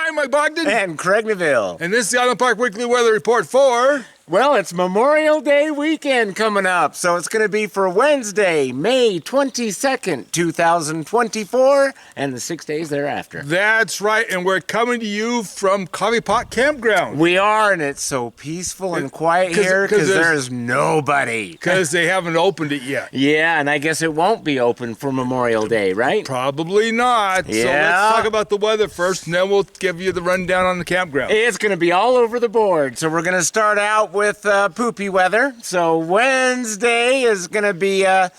I'm Mike Bogden. And Craig Neville. And this is the Island Park Weekly Weather Report for... Well, it's Memorial Day weekend coming up, so it's going to be for Wednesday, May 22nd, 2024, and the 6 days thereafter. That's right, and we're coming to you from Coffee Pot Campground. We are, and it's so peaceful and quiet here because there's nobody. Because they haven't opened it yet. Yeah, and I guess it won't be open for Memorial Day, right? Probably not. Yeah. So let's talk about the weather first, and then we'll give you the rundown on the campground. It's going to be all over the board, so we're going to start out with poopy weather. So Wednesday is going to be a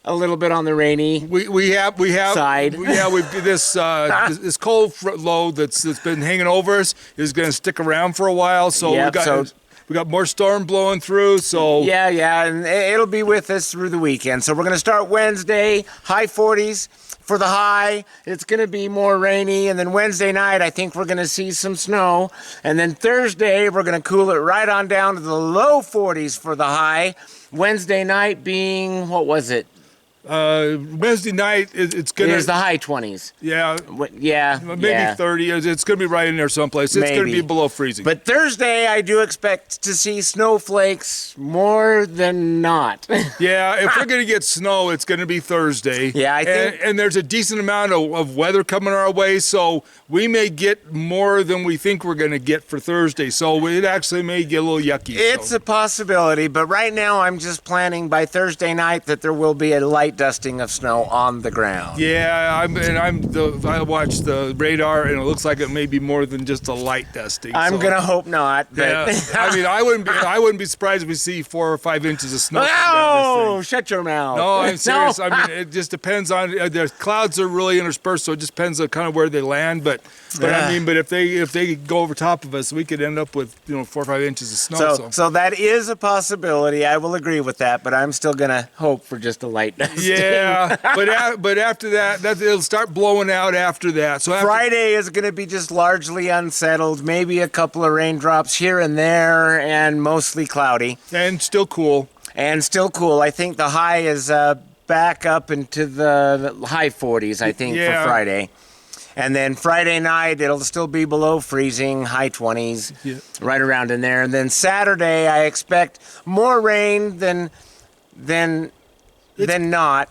little bit on the rainy we have side. Yeah, we've this cold low that's been hanging over us is going to stick around for a while. So Yep, we got more storm blowing through. So yeah, and it'll be with us through the weekend. So we're going to start Wednesday, high 40s. For the high, it's going to be more rainy, and then Wednesday night, I think we're going to see some snow, and then Thursday, we're going to cool it right on down to the low 40s for the high. Wednesday night being, what was it? Wednesday night, it's going to... It's the high 20s. Yeah. Yeah. Maybe 30. It's going to be right in there someplace. It's going to be below freezing. But Thursday, I do expect to see snowflakes more than not. Yeah, if we're going to get snow, it's going to be Thursday. Yeah, I think... And there's a decent amount of weather coming our way, so we may get more than we think we're going to get for Thursday. So it actually may get a little yucky. It's a possibility, but right now I'm just planning by Thursday night that there will be a light dusting of snow on the ground. Yeah, I watched the radar, and it looks like it may be more than just a light dusting. I'm gonna hope not. But yeah, I mean, I wouldn't be surprised if we see 4 or 5 inches of snow. No, shut your mouth. No, I'm serious. No. I mean, it just depends on the clouds are really interspersed, so it just depends on kind of where they land. But I mean, but if they go over top of us, we could end up with 4 or 5 inches of snow. So that is a possibility. I will agree with that, but I'm still gonna hope for just a light dusting. Yeah, but after that, it'll start blowing out after that. So Friday is going to be just largely unsettled, maybe a couple of raindrops here and there, and mostly cloudy. And still cool. I think the high is back up into the high 40s, I think, for Friday. And then Friday night, it'll still be below freezing, high 20s, right around in there. And then Saturday, I expect more rain than not.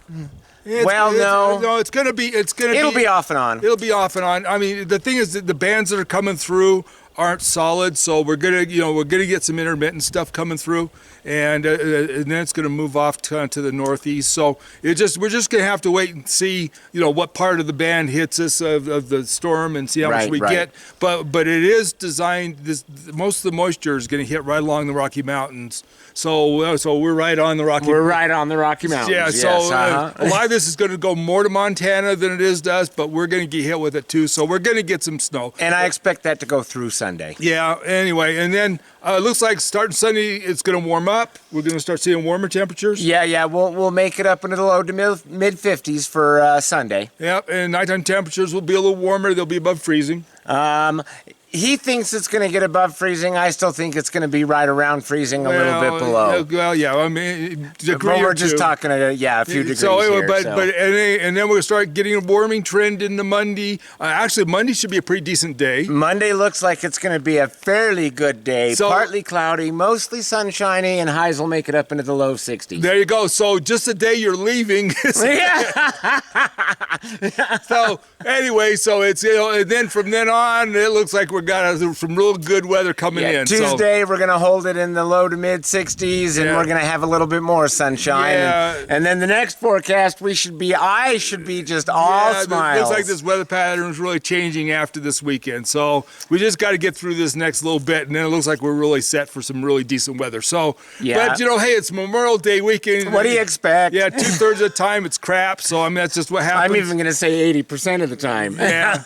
No, it's gonna be. It'll be off and on. It'll be off and on. I mean, the thing is that the bands that are coming through aren't solid, so we're gonna get some intermittent stuff coming through, and then it's gonna move off to the northeast. So we're just gonna have to wait and see, what part of the band hits us of the storm and see how much we get. But it is designed. Most of the moisture is gonna hit right along the Rocky Mountains. So we're right on the Rocky. We're right on the Rocky Mountains. Yeah. So a lot of this is going to go more to Montana than it is to us, but we're going to get hit with it too. So we're going to get some snow. And I expect that to go through Sunday. Yeah. Anyway, and then it looks like starting Sunday, it's going to warm up. We're going to start seeing warmer temperatures. Yeah. We'll make it up into the low to mid 50s for Sunday. Yep. And nighttime temperatures will be a little warmer. They'll be above freezing. He thinks it's going to get above freezing. I still think it's going to be right around freezing, a little bit below. Well, yeah. I mean, but we're just talking a few degrees here. And then we'll start getting a warming trend into Monday. Actually, Monday should be a pretty decent day. Monday looks like it's going to be a fairly good day. Partly cloudy, mostly sunshiny, and highs will make it up into the low 60s. There you go. So just the day you're leaving. So anyway, it's and then from then on, it looks like we're got some real good weather coming in. Tuesday, we're going to hold it in the low to mid 60s, and we're going to have a little bit more sunshine. Yeah. And then the next forecast, I should be just all smiles. It looks like this weather pattern is really changing after this weekend. So we just got to get through this next little bit, and then it looks like we're really set for some really decent weather. So, but hey, it's Memorial Day weekend. What do you expect? Yeah, 2/3 of the time it's crap. So I mean, that's just what happens. I'm even going to say 80% of the time. Yeah,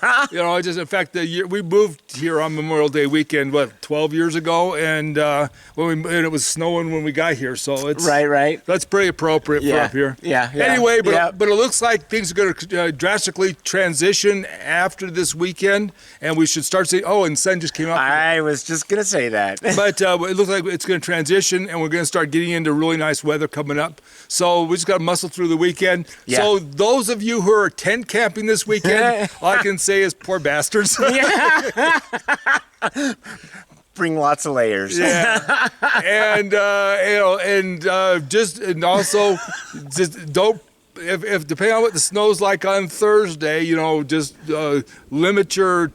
just in fact, we moved here here on Memorial Day weekend, 12 years ago, and and it was snowing when we got here, so it's right. That's pretty appropriate for up here. Yeah. Anyway, but it looks like things are going to drastically transition after this weekend, and we should start seeing. Oh, and sun just came up. I was just gonna say that. But it looks like it's going to transition, and we're going to start getting into really nice weather coming up. So we just got to muscle through the weekend. Yeah. So those of you who are tent camping this weekend, all I can say is poor bastards. Bring lots of layers. Yeah, and also just don't. If depending on what the snow's like on Thursday, just limit your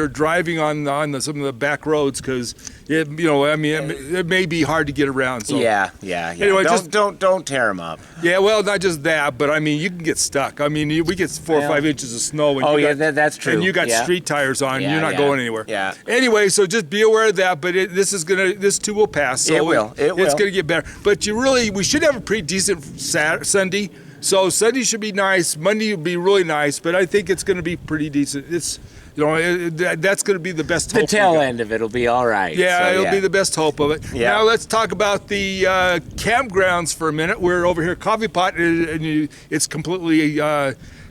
driving on some of the back roads because it may be hard to get around. So Yeah. Anyway, don't tear them up. yeah, well, not just that, but I mean, you can get stuck. I mean, we get 4 or 5 inches of snow. And That's true. And you got Yeah. street tires on. Yeah, You're not going anywhere. Yeah. Anyway, so just be aware of that. But this too will pass. So It will. It's going to get better. But we should have a pretty decent Sunday. So Sunday should be nice. Monday will be really nice. But I think it's going to be pretty decent. It's that's going to be the best hope. The tail end of it will be all right. Yeah, So, it'll be the best hope of it. Yeah. Now let's talk about the campgrounds for a minute. We're over here, Coffee Pot, and it's completely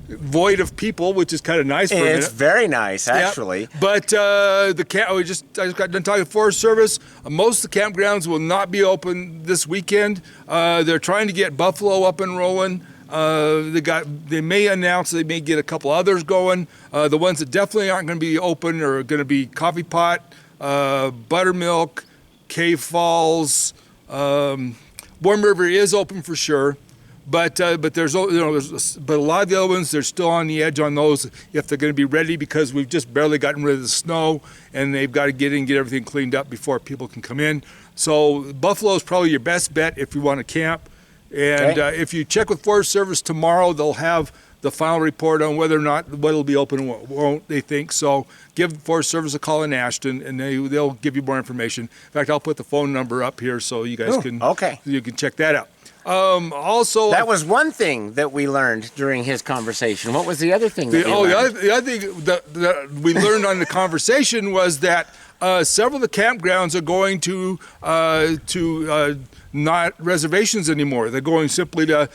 void of people, which is kind of nice for a minute. It's very nice, Yep. actually. But I just got done talking to Forest Service. Most of the campgrounds will not be open this weekend. They're trying to get Buffalo up and rolling. They may announce they may get a couple others going. The ones that definitely aren't going to be open are going to be Coffee Pot, Buttermilk, Cave Falls. Warm River is open for sure. But there's a lot of the other ones, they're still on the edge on those if they're going to be ready because we've just barely gotten rid of the snow and they've got to get everything cleaned up before people can come in. So Buffalo is probably your best bet if you want to camp. And if you check with Forest Service tomorrow, they'll have the final report on whether or not what'll be open and what won't, they think. So give Forest Service a call in Ashton, and they'll give you more information. In fact, I'll put the phone number up here so you guys you can check that out. Also, that was one thing that we learned during his conversation. What was the other thing that we learned? The other thing that we learned on the conversation was that several of the campgrounds are going to not reservations anymore. They're going simply to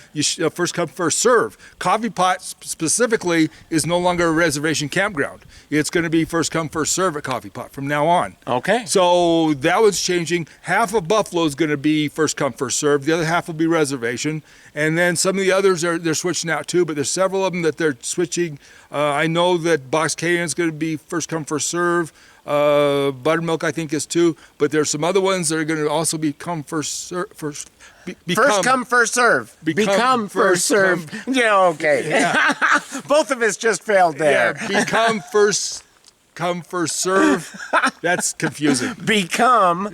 first come, first serve. Coffee Pot specifically is no longer a reservation campground. It's going to be first come, first serve at Coffee Pot from now on. Okay. So that was changing. Half of Buffalo is going to be first come, first serve. The other half will be reservation. And then some of the others they're switching out too, but there's several of them that they're switching. I know that Box Canyon is going to be first come, first serve. Buttermilk, I think, is too, but there's some other ones that are going to also become first come, first serve. Become first serve. Yeah, okay. Yeah. Both of us just failed there. Yeah, become first come, first serve. That's confusing. Come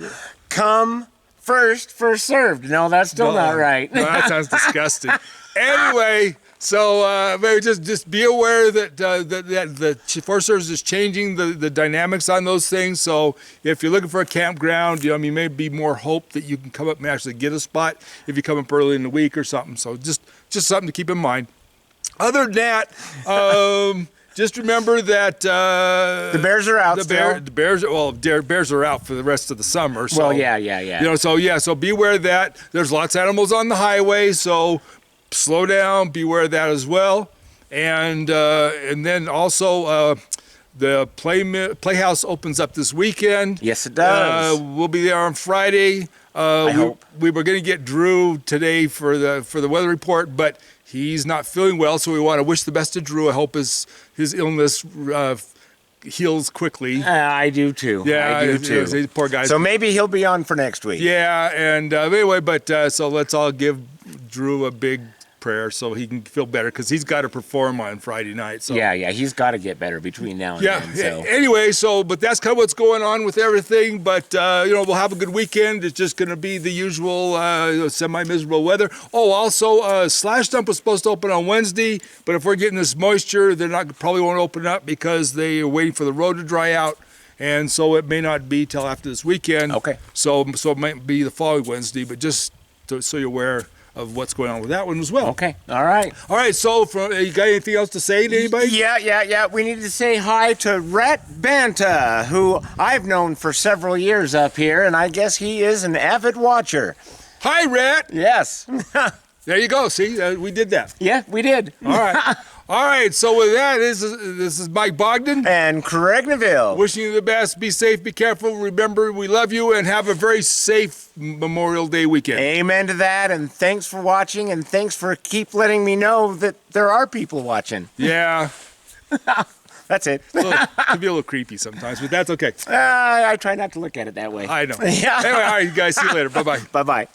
first served. No, that's still not right. No, that sounds disgusting. Anyway. So maybe just be aware that the Forest Service is changing the dynamics on those things. So if you're looking for a campground, you may be more hope that you can come up and actually get a spot if you come up early in the week or something. So just something to keep in mind. Other than that, just remember that the bears are out. The bears are out for the rest of the summer. So, well, yeah. So be aware of that. There's lots of animals on the highway, so slow down, beware of that as well. And then also the Playhouse opens up this weekend. Yes, it does. We'll be there on Friday. I hope. We were going to get Drew today for the weather report, but he's not feeling well, so we want to wish the best to Drew. I hope his illness heals quickly. I do too. Yeah, I do too. Poor guy. So maybe he'll be on for next week. Yeah, and anyway, so let's all give Drew a big prayer so he can feel better because he's got to perform on Friday night. So yeah, he's got to get better between now and then. So. Anyway, but that's kind of what's going on with everything. But we'll have a good weekend. It's just going to be the usual semi-miserable weather. Oh, also, Slash Dump was supposed to open on Wednesday, but if we're getting this moisture, probably won't open up because they are waiting for the road to dry out. And so it may not be till after this weekend. Okay. So it might be the following Wednesday, but just so you're aware. of what's going on with that one as well. Okay. All right. All right. So, you got anything else to say to anybody? Yeah. We need to say hi to Rhett Banta, who I've known for several years up here, and I guess he is an avid watcher. Hi, Rhett. Yes. There you go. See, we did that. Yeah, we did. All right. All right. So with that, this is Mike Bogden. And Craig Neville. Wishing you the best. Be safe. Be careful. Remember, we love you, and have a very safe Memorial Day weekend. Amen to that, and thanks for watching, and thanks for keep letting me know that there are people watching. Yeah. That's it. It can be a little creepy sometimes, but that's okay. I try not to look at it that way. I know. Yeah. Anyway, all right, you guys. See you later. Bye-bye. Bye-bye.